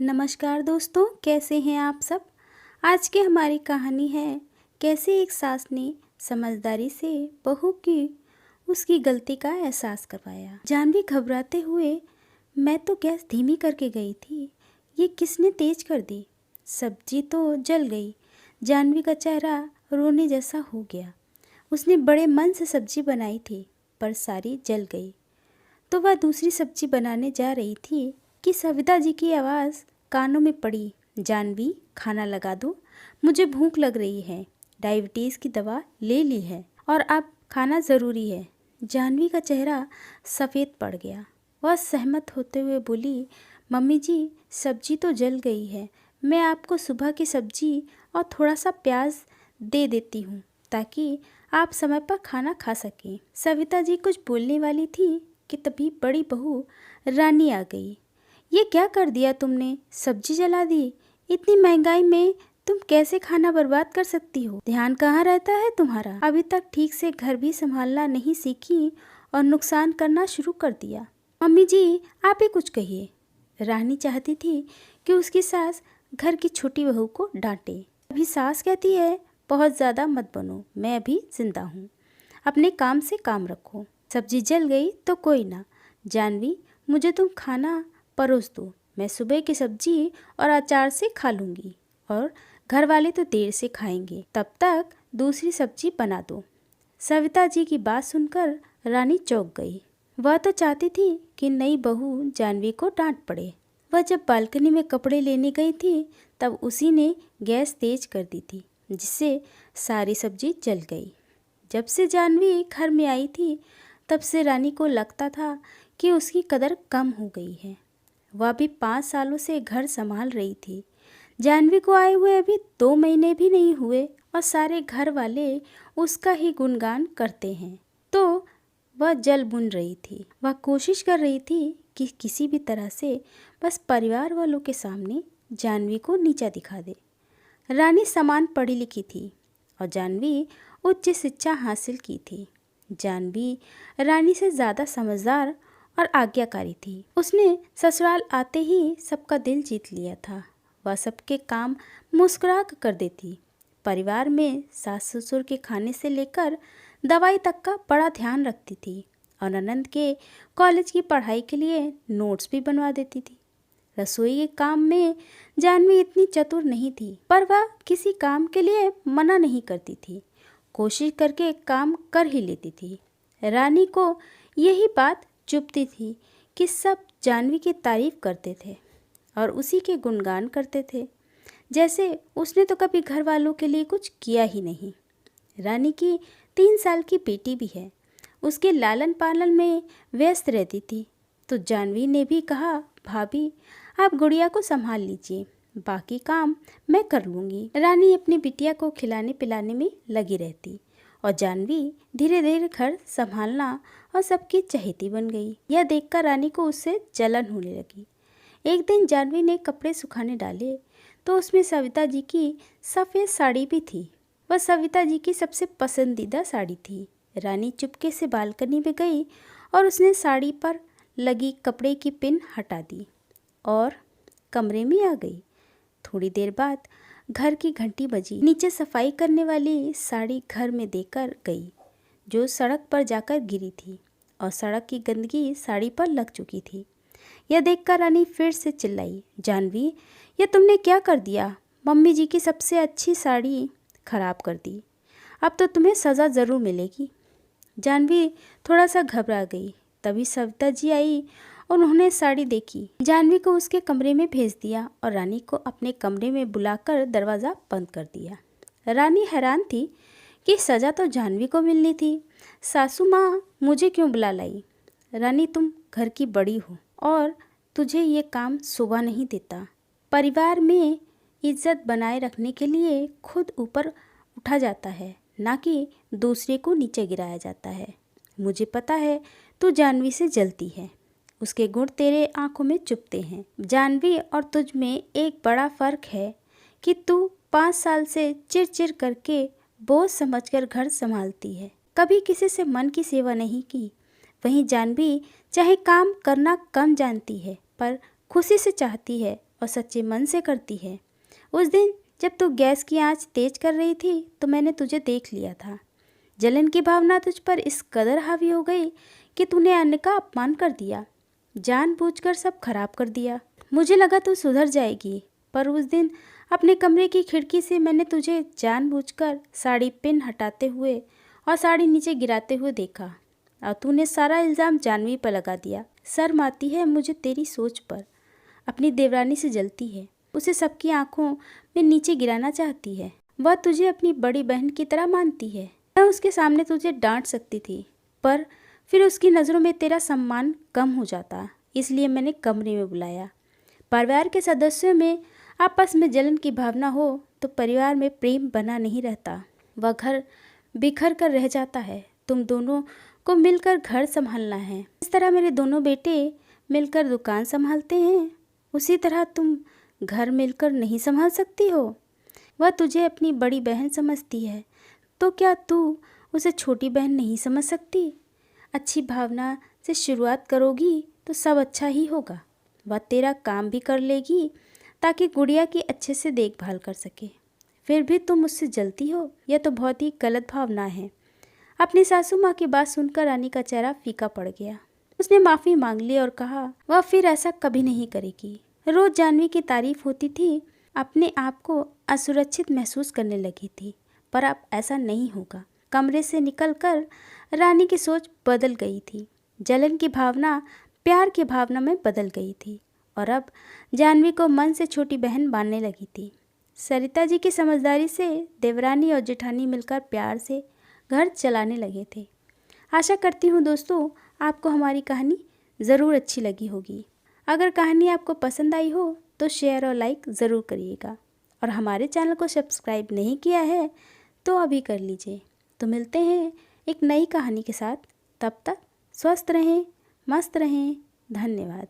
नमस्कार दोस्तों, कैसे हैं आप सब। आज की हमारी कहानी है कैसे एक सास ने समझदारी से बहू की उसकी गलती का एहसास करवाया। जानवी घबराते हुए, मैं तो गैस धीमी करके गई थी, ये किसने तेज कर दी। सब्जी तो जल गई। जानवी का चेहरा रोने जैसा हो गया। उसने बड़े मन से सब्जी बनाई थी पर सारी जल गई। तो वह दूसरी सब्जी बनाने जा रही थी कि सविता जी की आवाज़ कानों में पड़ी। जानवी, खाना लगा दो, मुझे भूख लग रही है। डायबिटीज़ की दवा ले ली है और अब खाना ज़रूरी है। जानवी का चेहरा सफ़ेद पड़ गया। वह सहमत होते हुए बोली, मम्मी जी, सब्जी तो जल गई है। मैं आपको सुबह की सब्जी और थोड़ा सा प्याज दे देती हूँ ताकि आप समय पर खाना खा सकें। सविता जी कुछ बोलने वाली थी कि तभी बड़ी बहू रानी आ गई। ये क्या कर दिया तुमने, सब्जी जला दी। इतनी महंगाई में तुम कैसे खाना बर्बाद कर सकती हो। ध्यान कहाँ रहता है तुम्हारा। अभी तक ठीक से घर भी संभालना नहीं सीखी और नुकसान करना शुरू कर दिया। मम्मी जी, आप ही कुछ कहिए। रानी चाहती थी कि उसकी सास घर की छोटी बहू को डांटे। अभी सास कहती है, बहुत ज़्यादा मत बनो, मैं अभी जिंदा हूँ, अपने काम से काम रखो। सब्जी जल गई तो कोई ना। जानवी, मुझे तुम खाना परोस दो, मैं सुबह की सब्जी और अचार से खा लूँगी और घर वाले तो देर से खाएंगे, तब तक दूसरी सब्जी बना दो। सविता जी की बात सुनकर रानी चौंक गई। वह तो चाहती थी कि नई बहू जानवी को डांट पड़े। वह जब बालकनी में कपड़े लेने गई थी तब उसी ने गैस तेज कर दी थी, जिससे सारी सब्जी जल गई। जब से जानवी घर में आई थी तब से रानी को लगता था कि उसकी कदर कम हो गई है। वह भी 5 सालों से घर संभाल रही थी। जानवी को आए हुए अभी 2 महीने भी नहीं हुए और सारे घर वाले उसका ही गुणगान करते हैं। तो वह जल बुन रही थी। वह कोशिश कर रही थी कि किसी भी तरह से बस परिवार वालों के सामने जानवी को नीचा दिखा दे। रानी समान पढ़ी लिखी थी और जानवी उच्च शिक्षा हासिल की थी। जानवी रानी से ज़्यादा समझदार और आज्ञाकारी थी। उसने ससुराल आते ही सबका दिल जीत लिया था। वह सबके काम मुस्कुरा कर देती। परिवार में सास ससुर के खाने से लेकर दवाई तक का बड़ा ध्यान रखती थी और आनंद के कॉलेज की पढ़ाई के लिए नोट्स भी बनवा देती थी। रसोई के काम में जानवी इतनी चतुर नहीं थी, पर वह किसी काम के लिए मना नहीं करती थी। कोशिश करके काम कर ही लेती थी। रानी को यही बात चुभती थी कि सब जानवी की तारीफ करते थे और उसी के गुणगान करते थे, जैसे उसने तो कभी घर वालों के लिए कुछ किया ही नहीं। रानी की 3 साल की बेटी भी है। उसके लालन पालन में व्यस्त रहती थी। तो जानवी ने भी कहा, भाभी आप गुड़िया को संभाल लीजिए, बाकी काम मैं कर लूँगी। रानी अपनी बिटिया को खिलाने पिलाने में लगी रहती और जानवी धीरे धीरे घर संभालना और सबकी चहेती बन गई। यह देखकर रानी को उससे जलन होने लगी। एक दिन जानवी ने कपड़े सुखाने डाले तो उसमें सविता जी की सफ़ेद साड़ी भी थी। वह सविता जी की सबसे पसंदीदा साड़ी थी। रानी चुपके से बालकनी में गई और उसने साड़ी पर लगी कपड़े की पिन हटा दी और कमरे में आ गई। थोड़ी देर बाद घर की घंटी बजी। नीचे सफाई करने वाली साड़ी घर में देकर गई, जो सड़क पर जाकर गिरी थी और सड़क की गंदगी साड़ी पर लग चुकी थी। यह देखकर रानी फिर से चिल्लाई, जानवी ये तुमने क्या कर दिया। मम्मी जी की सबसे अच्छी साड़ी खराब कर दी। अब तो तुम्हें सज़ा ज़रूर मिलेगी। जानवी थोड़ा सा घबरा गई। तभी सविता जी आई और उन्होंने साड़ी देखी। जानवी को उसके कमरे में भेज दिया और रानी को अपने कमरे में बुलाकर दरवाज़ा बंद कर दिया। रानी हैरान थी कि सज़ा तो जानवी को मिलनी थी। सासू माँ मुझे क्यों बुला लाई। रानी, तुम घर की बड़ी हो और तुझे ये काम शोभा नहीं देता। परिवार में इज्जत बनाए रखने के लिए खुद ऊपर उठा जाता है, ना कि दूसरे को नीचे गिराया जाता है। मुझे पता है तू जानवी से जलती है, उसके गुण तेरे आंखों में चुभते हैं। जानवी और तुझ में एक बड़ा फ़र्क है कि तू 5 साल से चिड़ करके बोझ समझकर घर संभालती है, कभी किसी से मन की सेवा नहीं की। वहीं जानवी चाहे काम करना कम जानती है पर खुशी से चाहती है और सच्चे मन से करती है। उस दिन जब तू गैस की आंच तेज कर रही थी तो मैंने तुझे देख लिया था। जलन की भावना तुझ पर इस कदर हावी हो गई कि तूने अन्य का अपमान कर दिया, जानबूझकर सब खराब कर दिया। मुझे लगा तू सुधर जाएगी, पर उस दिन अपने कमरे की खिड़की से मैंने तुझे जानबूझकर साड़ी पिन हटाते हुए और साड़ी नीचे गिराते हुए देखा और तूने सारा इल्ज़ाम जानवी पर लगा दिया। शर्म आती है मुझे तेरी सोच पर। अपनी देवरानी से जलती है, उसे सबकी आंखों में नीचे गिराना चाहती है। वह तुझे अपनी बड़ी बहन की तरह मानती है। मैं उसके सामने तुझे डांट सकती थी, पर फिर उसकी नज़रों में तेरा सम्मान कम हो जाता, इसलिए मैंने कमरे में बुलाया। परिवार के सदस्यों में आपस में जलन की भावना हो तो परिवार में प्रेम बना नहीं रहता, वह घर बिखर कर रह जाता है। तुम दोनों को मिलकर घर संभालना है। इस तरह मेरे दोनों बेटे मिलकर दुकान संभालते हैं, उसी तरह तुम घर मिलकर नहीं संभाल सकती हो। वह तुझे अपनी बड़ी बहन समझती है, तो क्या तू उसे छोटी बहन नहीं समझ सकती? अच्छी भावना से शुरुआत करोगी तो सब अच्छा ही होगा। वह तेरा काम भी कर लेगी ताकि गुड़िया की अच्छे से देखभाल कर सके। फिर भी तुम मुझसे जलती हो, यह तो बहुत ही गलत भावना है। अपनी सासू माँ की बात सुनकर रानी का चेहरा फीका पड़ गया। उसने माफ़ी मांग ली और कहा वह फिर ऐसा कभी नहीं करेगी। रोज जानवी की तारीफ होती थी, अपने आप को असुरक्षित महसूस करने लगी थी, पर अब ऐसा नहीं होगा। कमरे से निकलकर रानी की सोच बदल गई थी। जलन की भावना प्यार की भावना में बदल गई थी और अब जानवी को मन से छोटी बहन मानने लगी थी। सरिता जी की समझदारी से देवरानी और जेठानी मिलकर प्यार से घर चलाने लगे थे। आशा करती हूँ दोस्तों आपको हमारी कहानी ज़रूर अच्छी लगी होगी। अगर कहानी आपको पसंद आई हो तो शेयर और लाइक ज़रूर करिएगा और हमारे चैनल को सब्सक्राइब नहीं किया है तो अभी कर लीजिए। तो मिलते हैं एक नई कहानी के साथ, तब तक स्वस्थ रहें, मस्त रहें। धन्यवाद।